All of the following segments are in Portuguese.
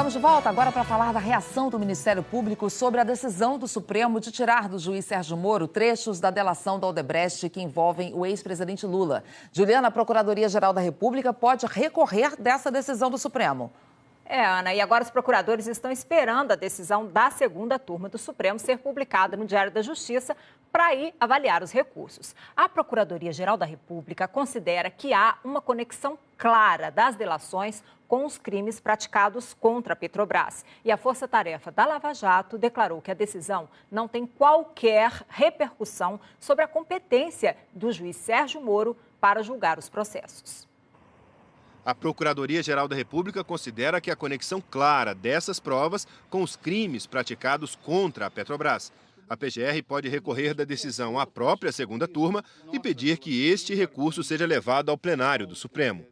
Estamos de volta agora para falar da reação do Ministério Público sobre a decisão do Supremo de tirar do juiz Sérgio Moro trechos da delação da Odebrecht que envolvem o ex-presidente Lula. Juliana, a Procuradoria-Geral da República pode recorrer dessa decisão do Supremo. Ana, e agora os procuradores estão esperando a decisão da segunda turma do Supremo ser publicada no Diário da Justiça para ir avaliar os recursos. A Procuradoria-Geral da República considera que há uma conexão clara das delações com os crimes praticados contra a Petrobras. E a Força Tarefa da Lava Jato declarou que a decisão não tem qualquer repercussão sobre a competência do juiz Sérgio Moro para julgar os processos. A Procuradoria-Geral da República considera que há conexão clara dessas provas com os crimes praticados contra a Petrobras. A PGR pode recorrer da decisão à própria segunda turma e pedir que este recurso seja levado ao plenário do Supremo.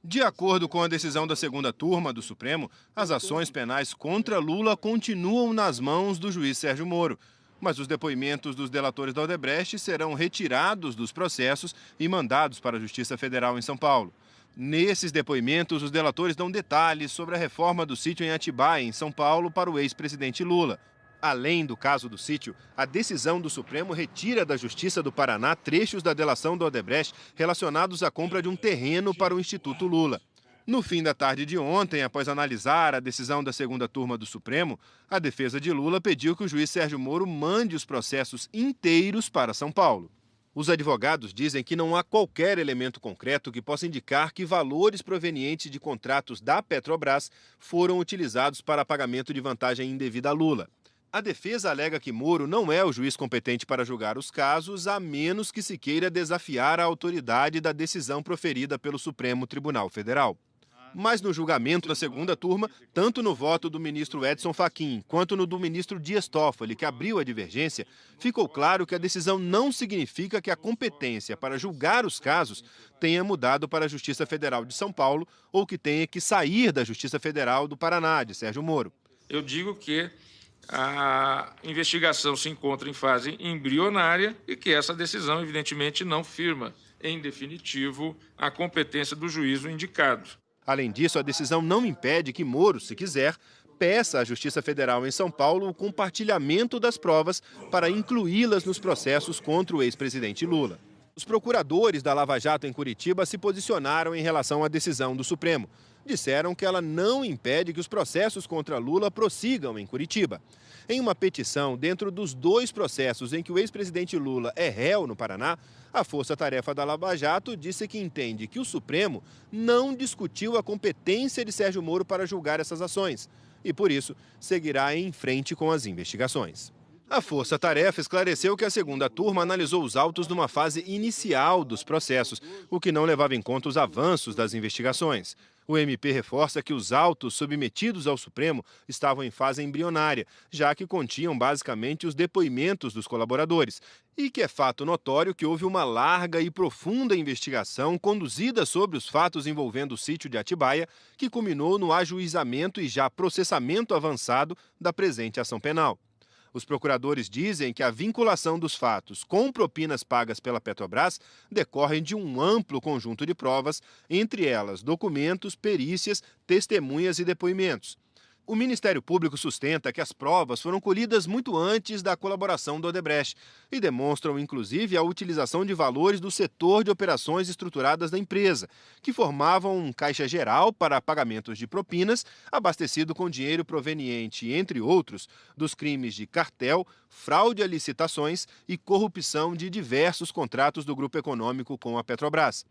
De acordo com a decisão da segunda turma do Supremo, as ações penais contra Lula continuam nas mãos do juiz Sérgio Moro. Mas os depoimentos dos delatores da Odebrecht serão retirados dos processos e mandados para a Justiça Federal em São Paulo. Nesses depoimentos, os delatores dão detalhes sobre a reforma do sítio em Atibaia, em São Paulo, para o ex-presidente Lula. Além do caso do sítio, a decisão do Supremo retira da Justiça do Paraná trechos da delação do Odebrecht relacionados à compra de um terreno para o Instituto Lula. No fim da tarde de ontem, após analisar a decisão da segunda turma do Supremo, a defesa de Lula pediu que o juiz Sérgio Moro mande os processos inteiros para São Paulo. Os advogados dizem que não há qualquer elemento concreto que possa indicar que valores provenientes de contratos da Petrobras foram utilizados para pagamento de vantagem indevida a Lula. A defesa alega que Moro não é o juiz competente para julgar os casos, a menos que se queira desafiar a autoridade da decisão proferida pelo Supremo Tribunal Federal. Mas no julgamento da segunda turma, tanto no voto do ministro Edson Fachin quanto no do ministro Dias Toffoli, que abriu a divergência, ficou claro que a decisão não significa que a competência para julgar os casos tenha mudado para a Justiça Federal de São Paulo ou que tenha que sair da Justiça Federal do Paraná, de Sérgio Moro. Eu digo que a investigação se encontra em fase embrionária e que essa decisão, evidentemente, não firma, em definitivo, a competência do juízo indicado. Além disso, a decisão não impede que Moro, se quiser, peça à Justiça Federal em São Paulo o compartilhamento das provas para incluí-las nos processos contra o ex-presidente Lula. Os procuradores da Lava Jato em Curitiba se posicionaram em relação à decisão do Supremo. Disseram que ela não impede que os processos contra Lula prossigam em Curitiba. Em uma petição dentro dos dois processos em que o ex-presidente Lula é réu no Paraná, a Força Tarefa da Lava Jato disse que entende que o Supremo não discutiu a competência de Sérgio Moro para julgar essas ações e, por isso, seguirá em frente com as investigações. A Força Tarefa esclareceu que a segunda turma analisou os autos numa fase inicial dos processos, o que não levava em conta os avanços das investigações. O MP reforça que os autos submetidos ao Supremo estavam em fase embrionária, já que continham basicamente os depoimentos dos colaboradores, e que é fato notório que houve uma larga e profunda investigação conduzida sobre os fatos envolvendo o sítio de Atibaia, que culminou no ajuizamento e já processamento avançado da presente ação penal. Os procuradores dizem que a vinculação dos fatos com propinas pagas pela Petrobras decorre de um amplo conjunto de provas, entre elas documentos, perícias, testemunhas e depoimentos. O Ministério Público sustenta que as provas foram colhidas muito antes da colaboração do Odebrecht e demonstram, inclusive, a utilização de valores do setor de operações estruturadas da empresa, que formavam um caixa geral para pagamentos de propinas, abastecido com dinheiro proveniente, entre outros, dos crimes de cartel, fraude a licitações e corrupção de diversos contratos do grupo econômico com a Petrobras.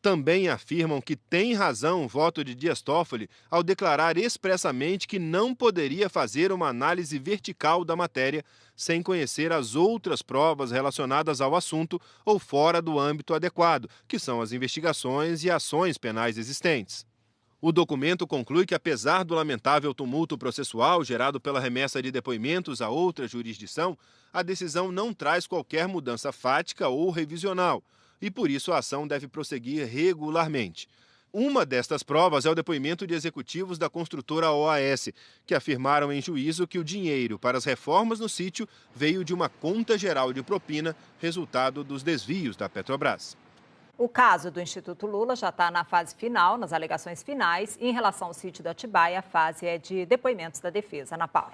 Também afirmam que tem razão o voto de Dias Toffoli ao declarar expressamente que não poderia fazer uma análise vertical da matéria sem conhecer as outras provas relacionadas ao assunto ou fora do âmbito adequado, que são as investigações e ações penais existentes. O documento conclui que, apesar do lamentável tumulto processual gerado pela remessa de depoimentos a outra jurisdição, a decisão não traz qualquer mudança fática ou revisional, e por isso a ação deve prosseguir regularmente. Uma destas provas é o depoimento de executivos da construtora OAS, que afirmaram em juízo que o dinheiro para as reformas no sítio veio de uma conta geral de propina, resultado dos desvios da Petrobras. O caso do Instituto Lula já está na fase final, nas alegações finais. E em relação ao sítio da Atibaia, a fase é de depoimentos da defesa. Ana Paula.